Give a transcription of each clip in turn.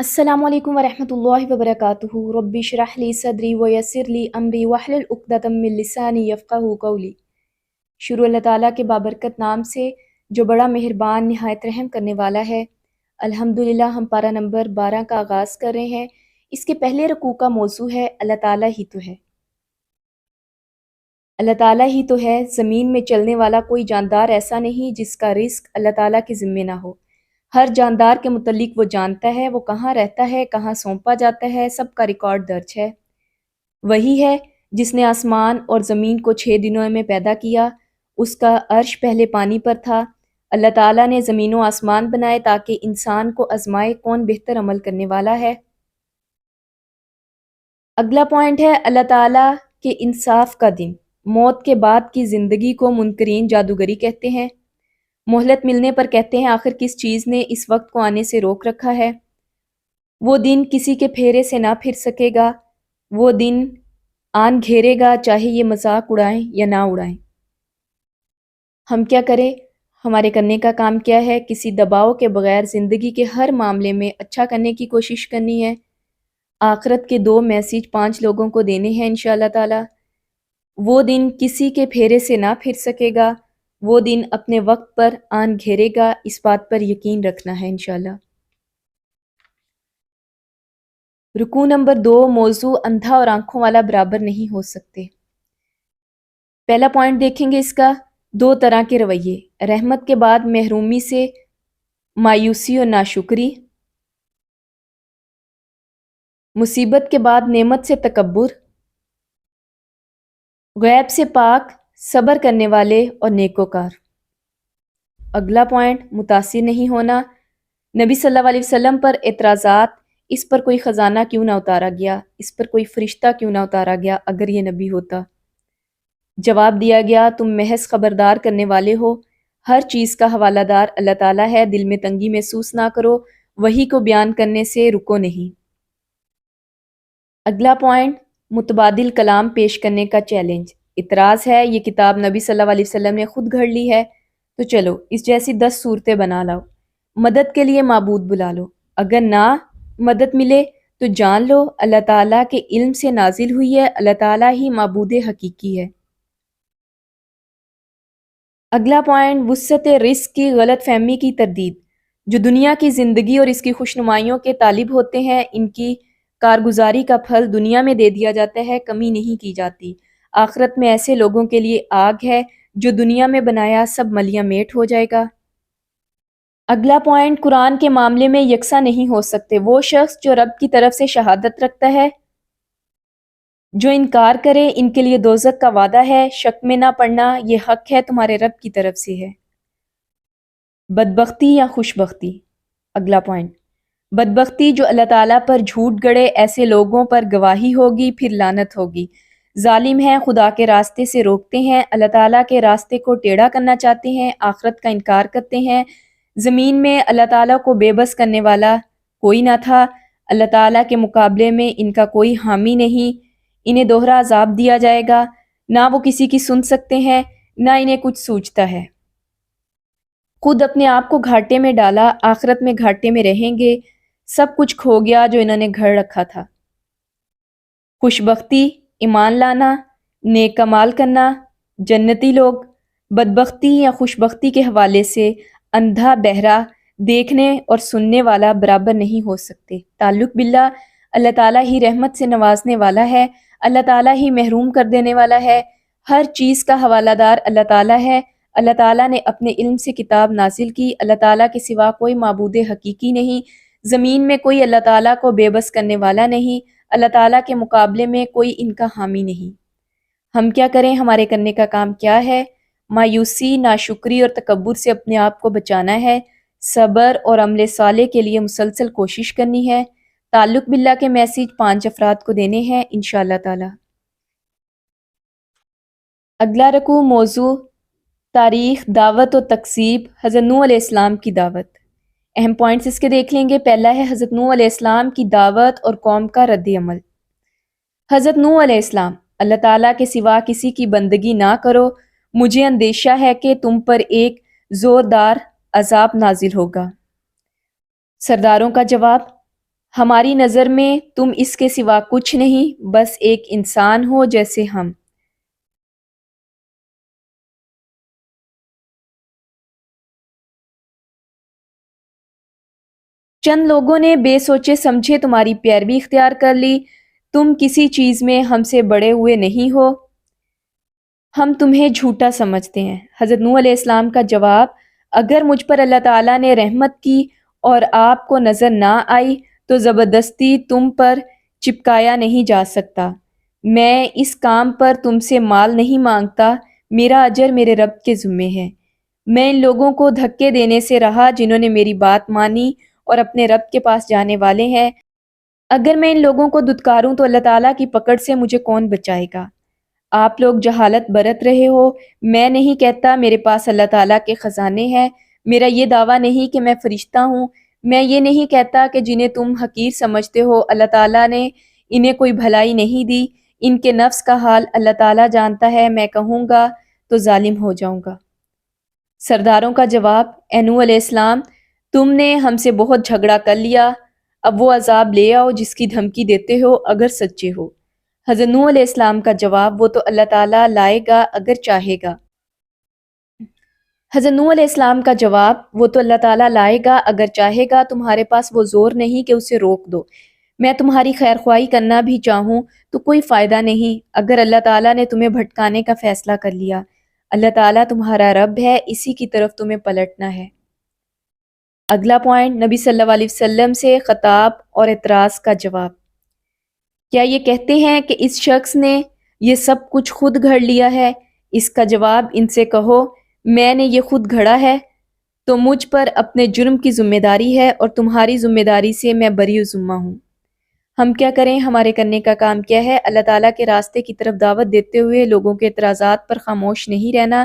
السلام علیکم ورحمۃ اللہ وبرکاتہ رب اشرح لی صدری ویسر لی امری واحلل عقدۃ من لسانی یفقہوا قولی۔ شروع اللہ تعالیٰ کے بابرکت نام سے جو بڑا مہربان نہایت رحم کرنے والا ہے۔ الحمدللہ ہم پارہ نمبر 12 کا آغاز کر رہے ہیں۔ اس کے پہلے رکوع کا موضوع ہے اللہ تعالیٰ ہی تو ہے۔ اللہ تعالیٰ ہی تو ہے، زمین میں چلنے والا کوئی جاندار ایسا نہیں جس کا رزق اللہ تعالیٰ کے ذمے نہ ہو۔ ہر جاندار کے متعلق وہ جانتا ہے، وہ کہاں رہتا ہے، کہاں سونپا جاتا ہے، سب کا ریکارڈ درج ہے۔ وہی ہے جس نے آسمان اور زمین کو 6 دنوں میں پیدا کیا۔ اس کا عرش پہلے پانی پر تھا۔ اللہ تعالیٰ نے زمین و آسمان بنائے تاکہ انسان کو آزمائے کون بہتر عمل کرنے والا ہے۔ اگلا پوائنٹ ہے اللہ تعالیٰ کے انصاف کا دن۔ موت کے بعد کی زندگی کو منکرین جادوگری کہتے ہیں۔ مہلت ملنے پر کہتے ہیں آخر کس چیز نے اس وقت کو آنے سے روک رکھا ہے۔ وہ دن کسی کے پھیرے سے نہ پھر سکے گا۔ وہ دن آن گھیرے گا، چاہے یہ مذاق اڑائیں یا نہ اڑائیں۔ ہم کیا کریں؟ ہمارے کرنے کا کام کیا ہے؟ کسی دباؤ کے بغیر زندگی کے ہر معاملے میں اچھا کرنے کی کوشش کرنی ہے۔ آخرت کے 2 میسیج 5 لوگوں کو دینے ہیں انشاءاللہ تعالی۔ وہ دن کسی کے پھیرے سے نہ پھر سکے گا۔ وہ دن اپنے وقت پر آن گھیرے گا، اس بات پر یقین رکھنا ہے انشاءاللہ۔ رکوع نمبر 2، موضوع اندھا اور آنکھوں والا برابر نہیں ہو سکتے۔ پہلا پوائنٹ دیکھیں گے اس کا، 2 طرح کے رویے، رحمت کے بعد محرومی سے مایوسی اور ناشکری، مصیبت کے بعد نعمت سے تکبر، غیب سے پاک، صبر کرنے والے اور نیکوکار۔ اگلا پوائنٹ، متاثر نہیں ہونا۔ نبی صلی اللہ علیہ وسلم پر اعتراضات، اس پر کوئی خزانہ کیوں نہ اتارا گیا، اس پر کوئی فرشتہ کیوں نہ اتارا گیا اگر یہ نبی ہوتا؟ جواب دیا گیا تم محض خبردار کرنے والے ہو، ہر چیز کا حوالہ دار اللہ تعالیٰ ہے، دل میں تنگی محسوس نہ کرو، وحی کو بیان کرنے سے رکو نہیں۔ اگلا پوائنٹ، متبادل کلام پیش کرنے کا چیلنج۔ اعتراض ہے یہ کتاب نبی صلی اللہ علیہ وسلم نے خود گھڑ لی ہے، تو چلو اس جیسی 10 صورتیں بنا لاؤ، مدد کے لیے معبود بلا لو، اگر نہ مدد ملے تو جان لو اللہ تعالیٰ کے علم سے نازل ہوئی ہے، اللہ تعالیٰ ہی معبود حقیقی ہے۔ اگلا پوائنٹ، وسعت رزق کی غلط فہمی کی تردید۔ جو دنیا کی زندگی اور اس کی خوشنمائیوں کے طالب ہوتے ہیں، ان کی کارگزاری کا پھل دنیا میں دے دیا جاتا ہے، کمی نہیں کی جاتی۔ آخرت میں ایسے لوگوں کے لیے آگ ہے، جو دنیا میں بنایا سب ملیہ میٹ ہو جائے گا۔ اگلا پوائنٹ، قرآن کے معاملے میں یکساں نہیں ہو سکتے۔ وہ شخص جو رب کی طرف سے شہادت رکھتا ہے، جو انکار کرے ان کے لیے دوزخ کا وعدہ ہے، شک میں نہ پڑنا، یہ حق ہے تمہارے رب کی طرف سے ہے۔ بدبختی یا خوشبختی۔ اگلا پوائنٹ، بدبختی جو اللہ تعالیٰ پر جھوٹ گڑے، ایسے لوگوں پر گواہی ہوگی، پھر لعنت ہوگی۔ ظالم ہیں، خدا کے راستے سے روکتے ہیں، اللہ تعالیٰ کے راستے کو ٹیڑھا کرنا چاہتے ہیں، آخرت کا انکار کرتے ہیں۔ زمین میں اللہ تعالیٰ کو بے بس کرنے والا کوئی نہ تھا، اللہ تعالیٰ کے مقابلے میں ان کا کوئی حامی نہیں، انہیں دوہرا عذاب دیا جائے گا، نہ وہ کسی کی سن سکتے ہیں، نہ انہیں کچھ سوچتا ہے۔ خود اپنے آپ کو گھاٹے میں ڈالا، آخرت میں گھاٹے میں رہیں گے، سب کچھ کھو گیا جو انہوں نے گھڑ رکھا تھا۔ خوشبختی، ایمان لانا، نیک کمال کرنا، جنتی لوگ۔ بدبختی یا خوشبختی کے حوالے سے اندھا بہرا، دیکھنے اور سننے والا برابر نہیں ہو سکتے۔ تعلق باللہ، اللہ تعالیٰ ہی رحمت سے نوازنے والا ہے، اللہ تعالیٰ ہی محروم کر دینے والا ہے، ہر چیز کا حوالہ دار اللہ تعالیٰ ہے۔ اللہ تعالیٰ نے اپنے علم سے کتاب نازل کی، اللہ تعالیٰ کے سوا کوئی معبود حقیقی نہیں، زمین میں کوئی اللہ تعالیٰ کو بے بس کرنے والا نہیں، اللہ تعالیٰ کے مقابلے میں کوئی ان کا حامی نہیں۔ ہم کیا کریں؟ ہمارے کرنے کا کام کیا ہے؟ مایوسی، ناشکری اور تکبر سے اپنے آپ کو بچانا ہے، صبر اور عمل صالح کے لیے مسلسل کوشش کرنی ہے۔ تعلق باللہ کے میسیج 5 افراد کو دینے ہیں انشاءاللہ تعالی۔ اگلا رکوع، موضوع تاریخ، دعوت و تکذیب، حضرت نوح علیہ السلام کی دعوت۔ اہم پوائنٹس اس کے دیکھ لیں گے۔ پہلا ہے حضرت نوح علیہ السلام کی دعوت اور قوم کا رد عمل۔ حضرت نوح علیہ السلام، اللہ تعالیٰ کے سوا کسی کی بندگی نہ کرو، مجھے اندیشہ ہے کہ تم پر ایک زوردار عذاب نازل ہوگا۔ سرداروں کا جواب، ہماری نظر میں تم اس کے سوا کچھ نہیں، بس ایک انسان ہو جیسے ہم۔ چند لوگوں نے بے سوچے سمجھے تمہاری پیروی اختیار کر لی، تم کسی چیز میں ہم سے بڑے ہوئے نہیں ہو، ہم تمہیں جھوٹا سمجھتے ہیں۔ حضرت نوح علیہ السلام کا جواب: اگر مجھ پر اللہ تعالیٰ نے رحمت کی اور آپ کو نظر نہ آئی تو زبردستی تم پر چپکایا نہیں جا سکتا۔ میں اس کام پر تم سے مال نہیں مانگتا، میرا اجر میرے رب کے ذمے ہے۔ میں ان لوگوں کو دھکے دینے سے رہا جنہوں نے میری بات مانی اور اپنے رب کے پاس جانے والے ہیں۔ اگر میں ان لوگوں کو دھتکاروں تو اللہ تعالیٰ کی پکڑ سے مجھے کون بچائے گا؟ آپ لوگ جہالت برت رہے ہو۔ میں نہیں کہتا میرے پاس اللہ تعالیٰ کے خزانے ہیں، میرا یہ دعویٰ نہیں کہ میں فرشتہ ہوں، میں یہ نہیں کہتا کہ جنہیں تم حقیر سمجھتے ہو اللہ تعالیٰ نے انہیں کوئی بھلائی نہیں دی، ان کے نفس کا حال اللہ تعالیٰ جانتا ہے، میں کہوں گا تو ظالم ہو جاؤں گا۔ سرداروں کا جواب: اے نوح علیہ السلام، تم نے ہم سے بہت جھگڑا کر لیا، اب وہ عذاب لے آؤ جس کی دھمکی دیتے ہو اگر سچے ہو۔ حضرت نوح علیہ السلام کا جواب: وہ تو اللہ تعالیٰ لائے گا اگر چاہے گا۔ حضرت نوح علیہ السلام کا جواب: وہ تو اللہ تعالیٰ لائے گا اگر چاہے گا، تمہارے پاس وہ زور نہیں کہ اسے روک دو۔ میں تمہاری خیر خواہی کرنا بھی چاہوں تو کوئی فائدہ نہیں اگر اللہ تعالیٰ نے تمہیں بھٹکانے کا فیصلہ کر لیا۔ اللہ تعالیٰ تمہارا رب ہے، اسی کی طرف تمہیں پلٹنا ہے۔ اگلا پوائنٹ، نبی صلی اللہ علیہ وسلم سے خطاب اور اعتراض کا جواب۔ کیا یہ کہتے ہیں کہ اس شخص نے یہ سب کچھ خود گھڑ لیا ہے؟ اس کا جواب: ان سے کہو میں نے یہ خود گھڑا ہے تو مجھ پر اپنے جرم کی ذمہ داری ہے اور تمہاری ذمہ داری سے میں بری و ذمہ ہوں۔ ہم کیا کریں؟ ہمارے کرنے کا کام کیا ہے؟ اللہ تعالیٰ کے راستے کی طرف دعوت دیتے ہوئے لوگوں کے اعتراضات پر خاموش نہیں رہنا،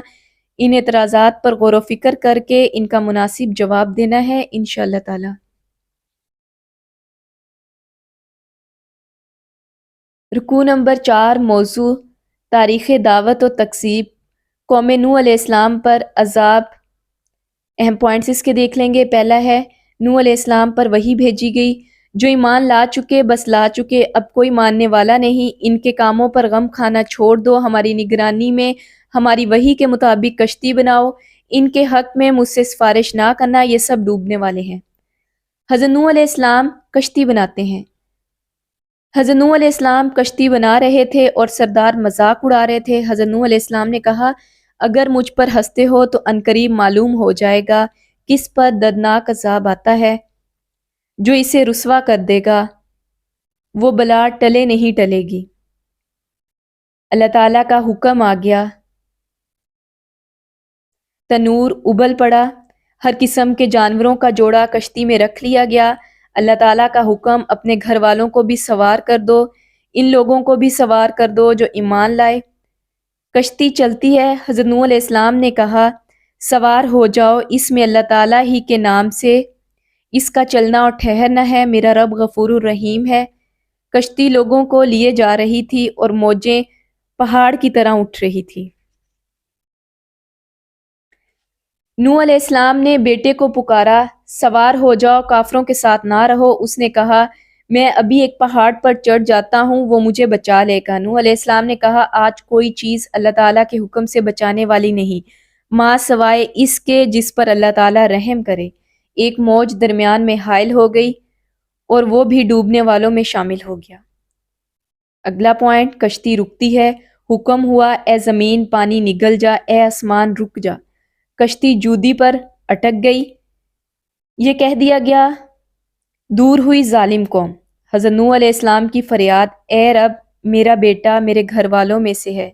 ان اعتراضات پر غور و فکر کر کے ان کا مناسب جواب دینا ہے انشاءاللہ تعالی۔ رکوع نمبر 4، موضوع: تاریخ دعوت و تکذیب، قوم نوح علیہ السلام پر عذاب۔ اہم پوائنٹس اس کے دیکھ لیں گے۔ پہلا ہے، نوح علیہ السلام پر وحی بھیجی گئی، جو ایمان لا چکے بس لا چکے، اب کوئی ماننے والا نہیں، ان کے کاموں پر غم کھانا چھوڑ دو، ہماری نگرانی میں ہماری وحی کے مطابق کشتی بناؤ، ان کے حق میں مجھ سے سفارش نہ کرنا، یہ سب ڈوبنے والے ہیں۔ حضرت نوح علیہ السلام کشتی بناتے ہیں۔ حضرت نوح علیہ السلام کشتی بنا رہے تھے اور سردار مذاق اڑا رہے تھے۔ حضرت نوح علیہ السلام نے کہا: اگر مجھ پر ہنستے ہو تو عنقریب معلوم ہو جائے گا کس پر دردناک عذاب آتا ہے، جو اسے رسوا کر دے گا، وہ بلا ٹلے نہیں ٹلے گی۔ اللہ تعالیٰ کا حکم آ گیا، تنور ابل پڑا، ہر قسم کے جانوروں کا جوڑا کشتی میں رکھ لیا گیا۔ اللہ تعالیٰ کا حکم، اپنے گھر والوں کو بھی سوار کر دو، ان لوگوں کو بھی سوار کر دو جو ایمان لائے۔ کشتی چلتی ہے۔ حضرت نوح علیہ السلام نے کہا: سوار ہو جاؤ، اس میں اللہ تعالیٰ ہی کے نام سے اس کا چلنا اور ٹھہرنا ہے، میرا رب غفور الرحیم ہے۔ کشتی لوگوں کو لیے جا رہی تھی اور موجیں پہاڑ کی طرح اٹھ رہی تھی۔ نوح علیہ السلام نے بیٹے کو پکارا: سوار ہو جاؤ، کافروں کے ساتھ نہ رہو۔ اس نے کہا: میں ابھی ایک پہاڑ پر چڑھ جاتا ہوں، وہ مجھے بچا لے گا۔ نوح علیہ السلام نے کہا: آج کوئی چیز اللہ تعالیٰ کے حکم سے بچانے والی نہیں، ماں سوائے اس کے جس پر اللہ تعالیٰ رحم کرے۔ ایک موج درمیان میں حائل ہو گئی اور وہ بھی ڈوبنے والوں میں شامل ہو گیا۔ اگلا پوائنٹ، کشتی رکتی ہے۔ حکم ہوا: اے زمین پانی نگل جا، اے آسمان رک جا۔ کشتی جودی پر اٹک گئی۔ یہ کہہ دیا گیا: دور ہوئی ظالم قوم۔ حضرت نوح علیہ السلام کی فریاد: اے رب، میرا بیٹا میرے گھر والوں میں سے ہے،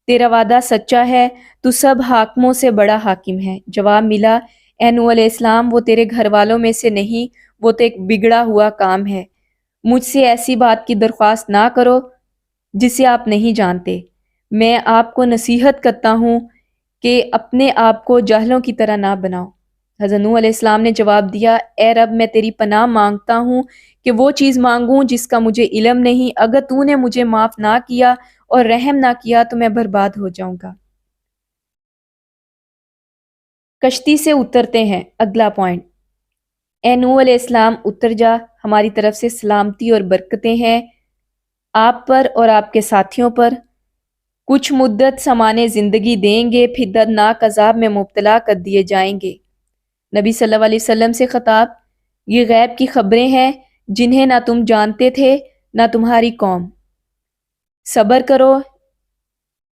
تیرا وعدہ سچا ہے، تو سب حاکموں سے بڑا حاکم ہے۔ جواب ملا: اے نوح علیہ السلام، وہ تیرے گھر والوں میں سے نہیں، وہ تو ایک بگڑا ہوا کام ہے۔ مجھ سے ایسی بات کی درخواست نہ کرو جسے آپ نہیں جانتے۔ میں آپ کو نصیحت کرتا ہوں کہ اپنے آپ کو جاہلوں کی طرح نہ بناؤ۔ حضرت نوح علیہ السلام نے جواب دیا: اے رب، میں تیری پناہ مانگتا ہوں کہ وہ چیز مانگوں جس کا مجھے علم نہیں، اگر تو نے مجھے معاف نہ کیا اور رحم نہ کیا تو میں برباد ہو جاؤں گا۔ کشتی سے اترتے ہیں۔ اگلا پوائنٹ، اے نوح علیہ السلام اتر جا۔ ہماری طرف سے سلامتی اور برکتیں ہیں آپ پر اور آپ کے ساتھیوں پر۔ کچھ مدت سامان زندگی دیں گے، پھر دردناک عذاب میں مبتلا کر دیے جائیں گے۔ نبی صلی اللہ علیہ وسلم سے خطاب: یہ غیب کی خبریں ہیں جنہیں نہ تم جانتے تھے نہ تمہاری قوم۔ صبر کرو،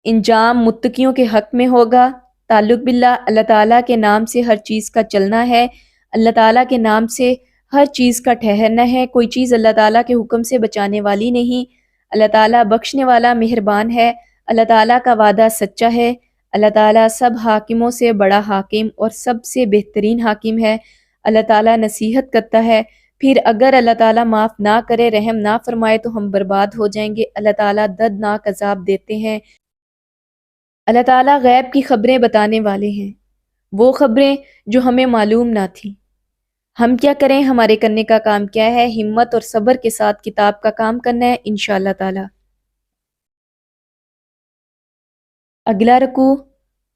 انجام متقیوں کے حق میں ہوگا۔ تعلق باللہ، اللہ تعالیٰ کے نام سے ہر چیز کا چلنا ہے، اللہ تعالیٰ کے نام سے ہر چیز کا ٹھہرنا ہے۔ کوئی چیز اللہ تعالیٰ کے حکم سے بچانے والی نہیں۔ اللہ تعالیٰ بخشنے والا مہربان ہے، اللہ تعالیٰ کا وعدہ سچا ہے، اللہ تعالیٰ سب حاکموں سے بڑا حاکم اور سب سے بہترین حاکم ہے۔ اللہ تعالیٰ نصیحت کرتا ہے، پھر اگر اللہ تعالیٰ معاف نہ کرے، رحم نہ فرمائے تو ہم برباد ہو جائیں گے۔ اللہ تعالیٰ دردناک عذاب دیتے ہیں۔ اللہ تعالیٰ غیب کی خبریں بتانے والے ہیں، وہ خبریں جو ہمیں معلوم نہ تھیں۔ ہم کیا کریں؟ ہمارے کرنے کا کام کیا ہے؟ ہمت اور صبر کے ساتھ کتاب کا کام کرنا ہے انشاءاللہ تعالیٰ۔ اگلا رکوع،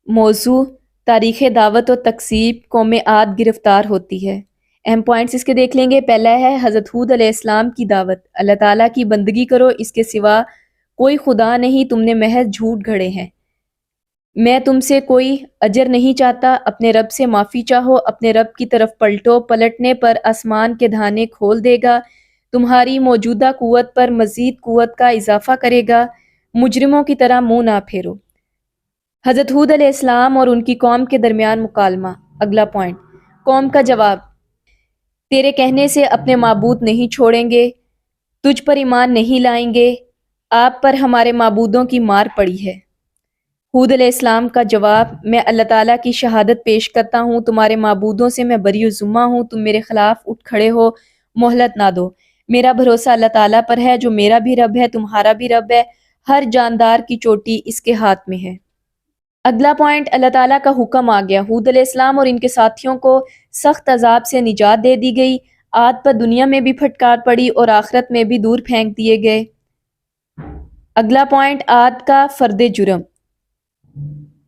موضوع: تاریخ دعوت و تکذیب قوم عاد گرفتار ہوتی ہے۔ اہم پوائنٹس اس کے دیکھ لیں گے۔ پہلا ہے حضرت ہود علیہ السلام کی دعوت: اللہ تعالیٰ کی بندگی کرو، اس کے سوا کوئی خدا نہیں، تم نے محض جھوٹ گھڑے ہیں۔ میں تم سے کوئی اجر نہیں چاہتا، اپنے رب سے معافی چاہو، اپنے رب کی طرف پلٹو، پلٹنے پر آسمان کے دھانے کھول دے گا، تمہاری موجودہ قوت پر مزید قوت کا اضافہ کرے گا، مجرموں کی طرح منہ نہ پھیرو۔ حضرت ہود علیہ السلام اور ان کی قوم کے درمیان مکالمہ۔ اگلا پوائنٹ، قوم کا جواب: تیرے کہنے سے اپنے معبود نہیں چھوڑیں گے، تجھ پر ایمان نہیں لائیں گے، آپ پر ہمارے معبودوں کی مار پڑی ہے۔ ہود علیہ السلام کا جواب: میں اللہ تعالیٰ کی شہادت پیش کرتا ہوں، تمہارے معبودوں سے میں بری و ذمہ ہوں، تم میرے خلاف اٹھ کھڑے ہو، مہلت نہ دو۔ میرا بھروسہ اللہ تعالیٰ پر ہے جو میرا بھی رب ہے، تمہارا بھی رب ہے، ہر جاندار کی چوٹی اس کے ہاتھ میں ہے۔ اگلا پوائنٹ، اللہ تعالیٰ کا حکم آ گیا، ہود علیہ السلام اور ان کے ساتھیوں کو سخت عذاب سے نجات دے دی گئی، عاد پر دنیا میں بھی پھٹکار پڑی اور آخرت میں بھی دور پھینک دیے گئے۔ اگلا پوائنٹ، عاد کا فرد جرم: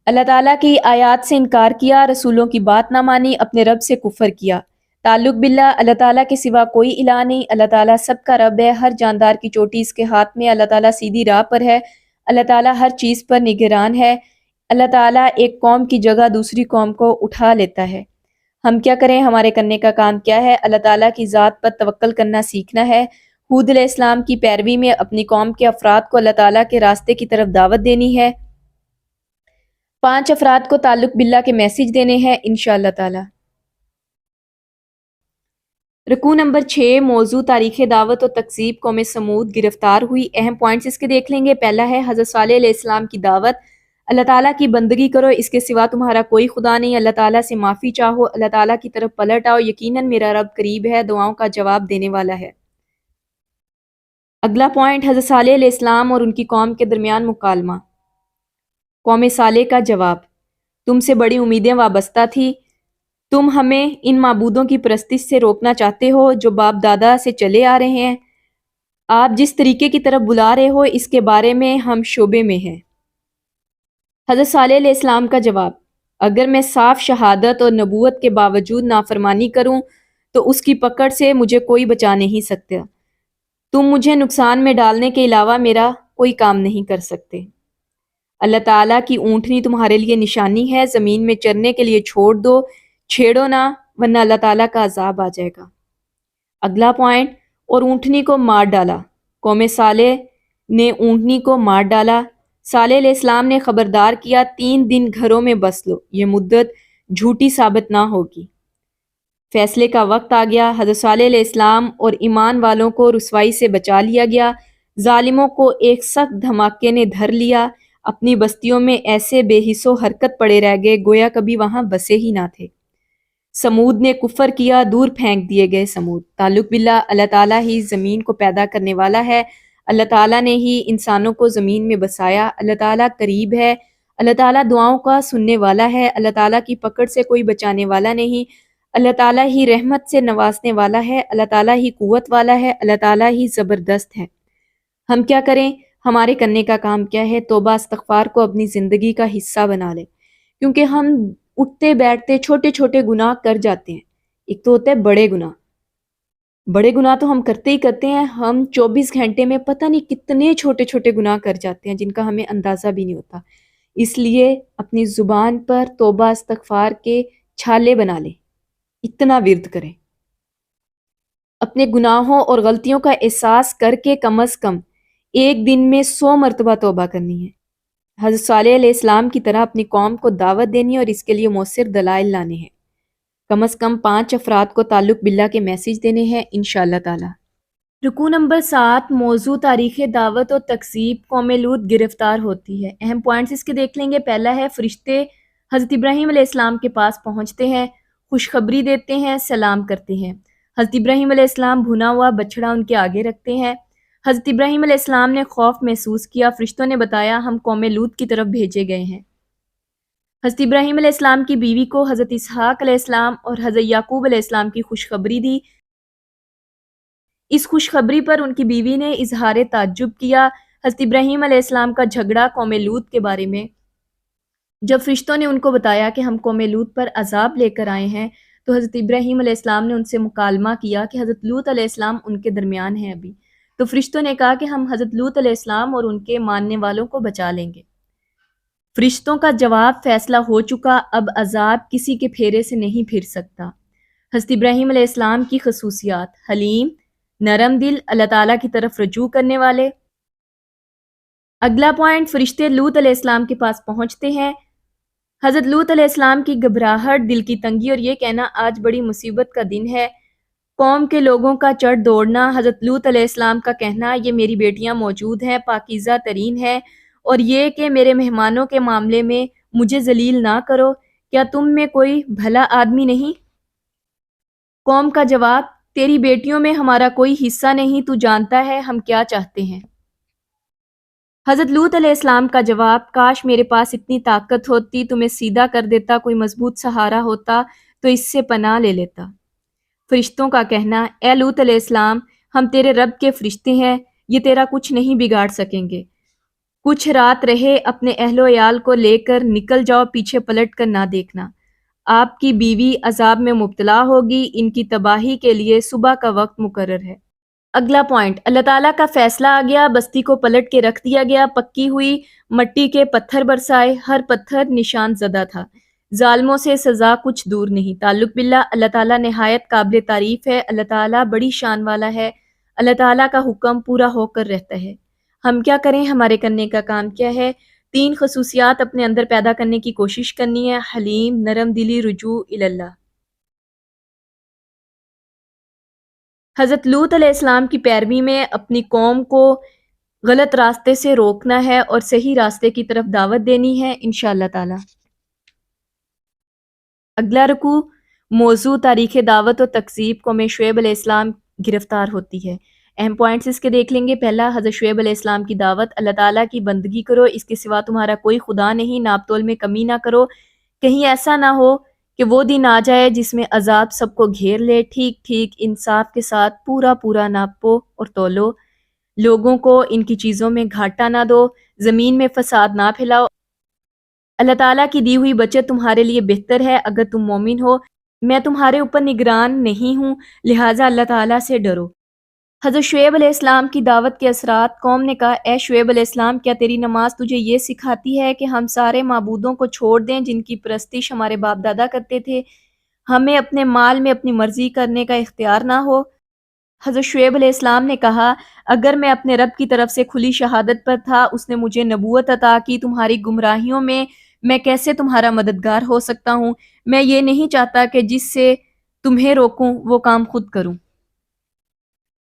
اللہ تعالیٰ کی آیات سے انکار کیا، رسولوں کی بات نہ مانی، اپنے رب سے کفر کیا۔ تعلق باللہ، اللہ تعالیٰ کے سوا کوئی الہ نہیں، اللہ تعالیٰ سب کا رب ہے، ہر جاندار کی چوٹی اس کے ہاتھ میں، اللہ تعالیٰ سیدھی راہ پر ہے، اللہ تعالیٰ ہر چیز پر نگران ہے، اللہ تعالیٰ ایک قوم کی جگہ دوسری قوم کو اٹھا لیتا ہے۔ ہم کیا کریں؟ ہمارے کرنے کا کام کیا ہے؟ اللہ تعالیٰ کی ذات پر توکل کرنا سیکھنا ہے، ہود علیہ السلام کی پیروی میں اپنی قوم کے افراد کو اللہ تعالیٰ کے راستے کی طرف دعوت دینی ہے، 5 افراد کو تعلق باللہ کے میسج دینے ہیں انشاءاللہ تعالی۔ رکوع نمبر 6، موضوع: تاریخ دعوت و تکذیب قوم سمود گرفتار ہوئی۔ اہم پوائنٹس اس کے دیکھ لیں گے۔ پہلا ہے حضرت صالح علیہ السلام کی دعوت: اللہ تعالیٰ کی بندگی کرو، اس کے سوا تمہارا کوئی خدا نہیں، اللہ تعالیٰ سے معافی چاہو، اللہ تعالیٰ کی طرف پلٹ آؤ، یقیناً میرا رب قریب ہے، دعاؤں کا جواب دینے والا ہے۔ اگلا پوائنٹ، حضرت صالح علیہ السلام اور ان کی قوم کے درمیان مکالمہ۔ قوم صالح کا جواب: تم سے بڑی امیدیں وابستہ تھی، تم ہمیں ان معبودوں کی پرستش سے روکنا چاہتے ہو جو باپ دادا سے چلے آ رہے ہیں، آپ جس طریقے کی طرف بلا رہے ہو اس کے بارے میں ہم شبے میں ہیں۔ حضرت صالح علیہ السلام کا جواب: اگر میں صاف شہادت اور نبوت کے باوجود نافرمانی کروں تو اس کی پکڑ سے مجھے کوئی بچا نہیں سکتا، تم مجھے نقصان میں ڈالنے کے علاوہ میرا کوئی کام نہیں کر سکتے۔ اللہ تعالیٰ کی اونٹنی تمہارے لیے نشانی ہے، زمین میں چرنے کے لیے چھوڑ دو، چھیڑو نہ ورنہ اللہ تعالیٰ کا عذاب آ جائے گا۔ اگلا پوائنٹ، اور اونٹنی کو مار ڈالا۔ قوم صالح نے اونٹنی کو مار ڈالا۔ صالح علیہ السلام نے خبردار کیا 3 دن گھروں میں بس لو، یہ مدت جھوٹی ثابت نہ ہوگی۔ فیصلے کا وقت آ گیا، حضرت صالح علیہ السلام اور ایمان والوں کو رسوائی سے بچا لیا گیا، ظالموں کو ایک سخت دھماکے نے دھر لیا، اپنی بستیوں میں ایسے بے حس و حرکت پڑے رہ گئے گویا کبھی وہاں بسے ہی نہ تھے۔ سمود نے کفر کیا، دور پھینک دیے گئے سمود۔ تعلق باللہ، اللہ تعالیٰ ہی زمین کو پیدا کرنے والا ہے، اللہ تعالیٰ نے ہی انسانوں کو زمین میں بسایا، اللہ تعالیٰ قریب ہے، اللہ تعالیٰ دعاؤں کا سننے والا ہے، اللہ تعالیٰ کی پکڑ سے کوئی بچانے والا نہیں، اللہ تعالیٰ ہی رحمت سے نوازنے والا ہے، اللہ تعالیٰ ہی قوت والا ہے، اللہ تعالیٰ ہی زبردست ہے۔ ہم کیا کریں؟ ہمارے کرنے کا کام کیا ہے؟ توبہ استغفار کو اپنی زندگی کا حصہ بنا لیں، کیونکہ ہم اٹھتے بیٹھتے چھوٹے چھوٹے گناہ کر جاتے ہیں، ایک تو ہوتا ہے بڑے گناہ، بڑے گناہ تو ہم کرتے ہی کرتے ہیں، ہم 24 گھنٹے میں پتہ نہیں کتنے چھوٹے چھوٹے گناہ کر جاتے ہیں جن کا ہمیں اندازہ بھی نہیں ہوتا۔ اس لیے اپنی زبان پر توبہ استغفار کے چھالے بنا لیں، اتنا ورد کریں۔ اپنے گناہوں اور غلطیوں کا احساس کر کے کم از کم ایک دن میں 100 مرتبہ توبہ کرنی ہے۔ حضرت صالح علیہ السلام کی طرح اپنی قوم کو دعوت دینی اور اس کے لیے مؤثر دلائل لانے ہیں۔ کم از کم 5 افراد کو تعلق باللہ کے میسیج دینے ہیں انشاءاللہ تعالی۔ رکوع نمبر 7، موضوع تاریخ دعوت و تکذیب، قوم لوط گرفتار ہوتی ہے۔ اہم پوائنٹس اس کے دیکھ لیں گے۔ پہلا ہے، فرشتے حضرت ابراہیم علیہ السلام کے پاس پہنچتے ہیں، خوشخبری دیتے ہیں، سلام کرتے ہیں۔ حضرت ابراہیم علیہ السلام بھنا ہوا بچڑا ان کے آگے رکھتے ہیں۔ حضرت ابراہیم علیہ السلام نے خوف محسوس کیا، فرشتوں نے بتایا ہم قوم لوط کی طرف بھیجے گئے ہیں۔ حضرت ابراہیم علیہ السلام کی بیوی کو حضرت اسحاق علیہ السلام اور حضرت یعقوب علیہ السلام کی خوشخبری دی۔ اس خوشخبری پر ان کی بیوی نے اظہار تعجب کیا۔ حضرت ابراہیم علیہ السلام کا جھگڑا قوم لوط کے بارے میں، جب فرشتوں نے ان کو بتایا کہ ہم قوم لوط پر عذاب لے کر آئے ہیں، تو حضرت ابراہیم علیہ السلام نے ان سے مکالمہ کیا کہ حضرت لوط علیہ السلام ان کے درمیان ہیں ابھی۔ تو فرشتوں نے کہا کہ ہم حضرت لوط علیہ السلام اور ان کے ماننے والوں کو بچا لیں گے۔ فرشتوں کا جواب فیصلہ ہو چکا، اب عذاب کسی کے پھیرے سے نہیں پھر سکتا۔ حضرت ابراہیم علیہ السلام کی خصوصیات: حلیم، نرم دل، اللہ تعالیٰ کی طرف رجوع کرنے والے۔ اگلا پوائنٹ، فرشتے لوط علیہ السلام کے پاس پہنچتے ہیں۔ حضرت لوط علیہ السلام کی گھبراہٹ، دل کی تنگی اور یہ کہنا آج بڑی مصیبت کا دن ہے، قوم کے لوگوں کا چڑھ دوڑنا، حضرت لوط علیہ السلام کا کہنا یہ میری بیٹیاں موجود ہیں، پاکیزہ ترین ہیں، اور یہ کہ میرے مہمانوں کے معاملے میں مجھے ذلیل نہ کرو، کیا تم میں کوئی بھلا آدمی نہیں؟ قوم کا جواب، تیری بیٹیوں میں ہمارا کوئی حصہ نہیں، تو جانتا ہے ہم کیا چاہتے ہیں۔ حضرت لوط علیہ السلام کا جواب، کاش میرے پاس اتنی طاقت ہوتی، تمہیں سیدھا کر دیتا، کوئی مضبوط سہارا ہوتا تو اس سے پناہ لے لیتا۔ فرشتوں کا کہنا، اے لوط علیہ السلام، ہم تیرے رب کے فرشتے ہیں، یہ تیرا کچھ نہیں بگاڑ سکیں گے۔ کچھ رات رہے، اپنے اہل و عیال کو لے کر نکل جاؤ، پیچھے پلٹ کر نہ دیکھنا۔ آپ کی بیوی عذاب میں مبتلا ہوگی، ان کی تباہی کے لیے صبح کا وقت مقرر ہے۔ اگلا پوائنٹ، اللہ تعالیٰ کا فیصلہ آ گیا، بستی کو پلٹ کے رکھ دیا گیا، پکی ہوئی مٹی کے پتھر برسائے، ہر پتھر نشان زدہ تھا، ظالموں سے سزا کچھ دور نہیں۔ تعلق باللہ، اللہ تعالیٰ نہایت قابل تعریف ہے، اللہ تعالیٰ بڑی شان والا ہے، اللہ تعالیٰ کا حکم پورا ہو کر رہتا ہے۔ ہم کیا کریں، ہمارے کرنے کا کام کیا ہے؟ 3 خصوصیات اپنے اندر پیدا کرنے کی کوشش کرنی ہے: حلیم، نرم دلی، رجوع اللہ۔ حضرت لوط علیہ السلام کی پیروی میں اپنی قوم کو غلط راستے سے روکنا ہے اور صحیح راستے کی طرف دعوت دینی ہے انشاءاللہ تعالی۔ اگلا رکوع، موضوع تاریخ دعوت و تکذیب، قوم شعیب علیہ السلام گرفتار ہوتی ہے۔ اہم پوائنٹس اس کے دیکھ لیں گے۔ پہلا، حضرت شعیب علیہ السلام کی دعوت، اللہ تعالیٰ کی بندگی کرو، اس کے سوا تمہارا کوئی خدا نہیں، ناپ تول میں کمی نہ کرو، کہیں ایسا نہ ہو کہ وہ دن آ جائے جس میں عذاب سب کو گھیر لے۔ ٹھیک ٹھیک انصاف کے ساتھ پورا ناپو اور تولو، لوگوں کو ان کی چیزوں میں گھاٹا نہ دو، زمین میں فساد نہ پھیلاؤ۔ اللہ تعالیٰ کی دی ہوئی بچت تمہارے لیے بہتر ہے اگر تم مومن ہو۔ میں تمہارے اوپر نگران نہیں ہوں، لہٰذا اللہ تعالیٰ سے ڈرو۔ حضرت شعیب علیہ السلام کی دعوت کے اثرات، قوم نے کہا، اے شعیب علیہ السلام، کیا تیری نماز تجھے یہ سکھاتی ہے کہ ہم سارے معبودوں کو چھوڑ دیں جن کی پرستش ہمارے باپ دادا کرتے تھے، ہمیں اپنے مال میں اپنی مرضی کرنے کا اختیار نہ ہو؟ حضرت شعیب علیہ السلام نے کہا، اگر میں اپنے رب کی طرف سے کھلی شہادت پر تھا، اس نے مجھے نبوت عطا کی، تمہاری گمراہیوں میں کیسے تمہارا مددگار ہو سکتا ہوں؟ میں یہ نہیں چاہتا کہ جس سے تمہیں روکوں وہ کام خود کروں،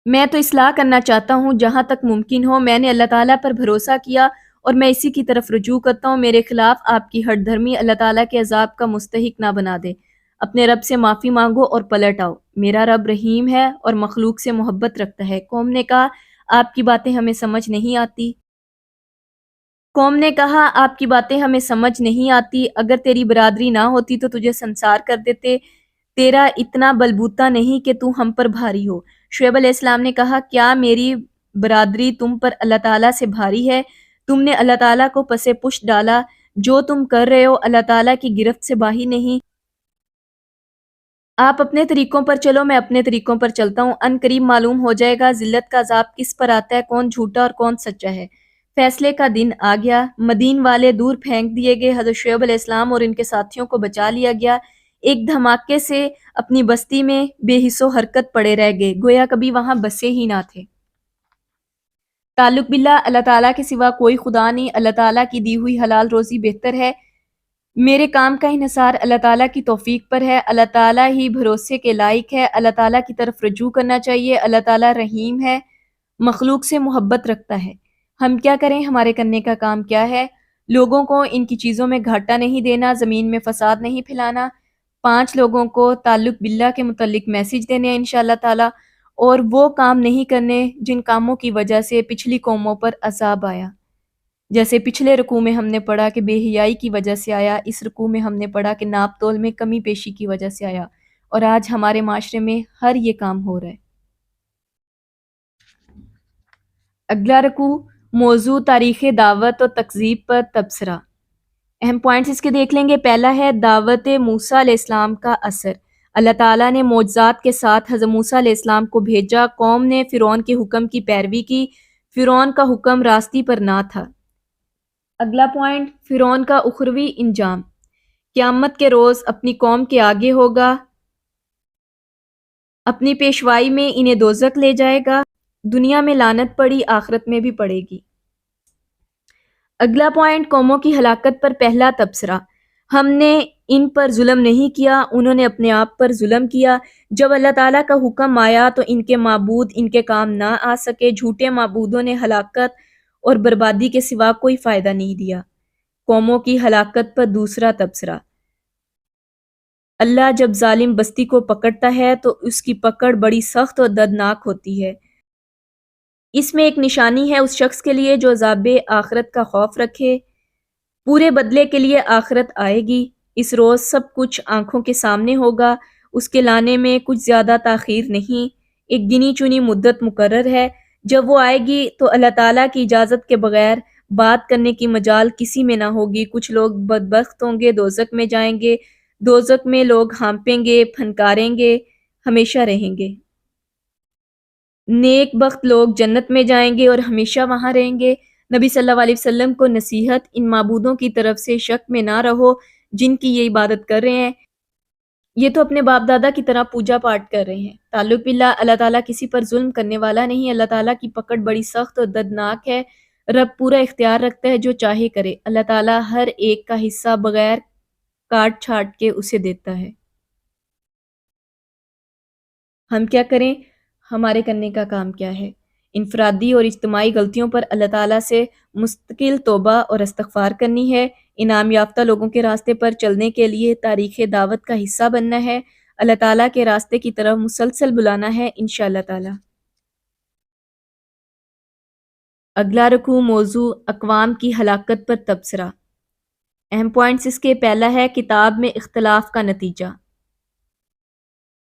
میں تو اصلاح کرنا چاہتا ہوں جہاں تک ممکن ہو۔ میں نے اللہ تعالیٰ پر بھروسہ کیا اور میں اسی کی طرف رجوع کرتا ہوں، میرے خلاف آپ کی ہٹ دھرمی اللہ تعالیٰ کے عذاب کا مستحق نہ بنا دے۔ اپنے رب سے معافی مانگو اور پلٹ آؤ، میرا رب رحیم ہے اور مخلوق سے محبت رکھتا ہے۔ قوم نے کہا، آپ کی باتیں ہمیں سمجھ نہیں آتی۔ قوم نے کہا، آپ کی باتیں ہمیں سمجھ نہیں آتی، اگر تیری برادری نہ ہوتی تو تجھے سنسار کر دیتے، تیرا اتنا بلبوتا نہیں کہ تو ہم پر بھاری ہو۔ شعیب علیہ السلام نے کہا، کیا میری برادری تم پر اللہ تعالیٰ سے بھاری ہے؟ تم نے اللہ تعالیٰ کو پس پشت ڈالا، جو تم کر رہے ہو اللہ تعالیٰ کی گرفت سے باہی نہیں۔ آپ اپنے طریقوں پر چلو، میں اپنے طریقوں پر چلتا ہوں، ان قریب معلوم ہو جائے گا ذلت کا عذاب کس پر آتا ہے، کون جھوٹا اور کون سچا ہے۔ فیصلے کا دن آ گیا، مدین والے دور پھینک دیے گئے، حضرت شعیب علیہ السلام اور ان کے ساتھیوں کو بچا لیا گیا، ایک دھماکے سے اپنی بستی میں بے حس و حرکت پڑے رہ گئے، گویا کبھی وہاں بسے ہی نہ تھے۔ تعلق باللہ، اللہ تعالیٰ کے سوا کوئی خدا نہیں، اللہ تعالیٰ کی دی ہوئی حلال روزی بہتر ہے، میرے کام کا انحصار اللہ تعالیٰ کی توفیق پر ہے، اللہ تعالیٰ ہی بھروسے کے لائق ہے، اللہ تعالیٰ کی طرف رجوع کرنا چاہیے، اللہ تعالیٰ رحیم ہے، مخلوق سے محبت رکھتا ہے۔ ہم کیا کریں، ہمارے کرنے کا کام کیا ہے؟ لوگوں کو ان کی چیزوں میں گھاٹا نہیں دینا، زمین میں فساد نہیں پھیلانا، 5 لوگوں کو تعلق باللہ کے متعلق میسج دینے ہیں انشاءاللہ تعالیٰ، اور وہ کام نہیں کرنے جن کاموں کی وجہ سے پچھلی قوموں پر عذاب آیا۔ جیسے پچھلے رکوع میں ہم نے پڑھا کہ بے حیائی کی وجہ سے آیا، اس رکوع میں ہم نے پڑھا کہ ناپ تول میں کمی پیشی کی وجہ سے آیا، اور آج ہمارے معاشرے میں ہر یہ کام ہو رہا ہے۔ اگلا رکوع، موضوع تاریخ دعوت و تکذیب پر تبصرہ۔ اہم پوائنٹس اس کے دیکھ لیں گے۔ پہلا ہے دعوت موسیٰ علیہ السلام کا اثر۔ اللہ تعالیٰ نے معجزات کے ساتھ حضرت موسیٰ علیہ السلام کو بھیجا، قوم نے فرعون کے حکم کی پیروی کی، فرعون کا حکم راستی پر نہ تھا۔ اگلا پوائنٹ، فرعون کا اخروی انجام۔ قیامت کے روز اپنی قوم کے آگے ہوگا، اپنی پیشوائی میں انہیں دوزخ لے جائے گا، دنیا میں لعنت پڑی، آخرت میں بھی پڑے گی۔ اگلا پوائنٹ، قوموں کی ہلاکت پر پہلا تبصرہ۔ ہم نے ان پر ظلم نہیں کیا، انہوں نے اپنے آپ پر ظلم کیا۔ جب اللہ تعالیٰ کا حکم آیا تو ان کے معبود ان کے کام نہ آ سکے، جھوٹے معبودوں نے ہلاکت اور بربادی کے سوا کوئی فائدہ نہیں دیا۔ قوموں کی ہلاکت پر دوسرا تبصرہ۔ اللہ جب ظالم بستی کو پکڑتا ہے تو اس کی پکڑ بڑی سخت اور دردناک ہوتی ہے۔ اس میں ایک نشانی ہے اس شخص کے لیے جو عذاب آخرت کا خوف رکھے، پورے بدلے کے لیے آخرت آئے گی، اس روز سب کچھ آنکھوں کے سامنے ہوگا، اس کے لانے میں کچھ زیادہ تاخیر نہیں، ایک گنی چنی مدت مقرر ہے۔ جب وہ آئے گی تو اللہ تعالیٰ کی اجازت کے بغیر بات کرنے کی مجال کسی میں نہ ہوگی، کچھ لوگ بدبخت ہوں گے، دوزخ میں جائیں گے، دوزخ میں لوگ ہانپیں گے، پھنکاریں گے، ہمیشہ رہیں گے۔ نیک بخت لوگ جنت میں جائیں گے اور ہمیشہ وہاں رہیں گے۔ نبی صلی اللہ علیہ وسلم کو نصیحت، ان معبودوں کی طرف سے شک میں نہ رہو جن کی یہ عبادت کر رہے ہیں، یہ تو اپنے باپ دادا کی طرح پوجا پاٹ کر رہے ہیں۔ تعلق باللہ، اللہ تعالیٰ کسی پر ظلم کرنے والا نہیں، اللہ تعالیٰ کی پکڑ بڑی سخت اور دردناک ہے، رب پورا اختیار رکھتا ہے، جو چاہے کرے، اللہ تعالیٰ ہر ایک کا حصہ بغیر کاٹ چھاٹ کے اسے دیتا ہے۔ ہم کیا کریں، ہمارے کرنے کا کام کیا ہے؟ انفرادی اور اجتماعی غلطیوں پر اللہ تعالیٰ سے مستقل توبہ اور استغفار کرنی ہے، انعام یافتہ لوگوں کے راستے پر چلنے کے لیے تاریخ دعوت کا حصہ بننا ہے، اللہ تعالیٰ کے راستے کی طرف مسلسل بلانا ہے انشاءاللہ تعالیٰ۔ اگلا رکوع، موضوع اقوام کی ہلاکت پر تبصرہ۔ اہم پوائنٹس اس کے، پہلا ہے کتاب میں اختلاف کا نتیجہ۔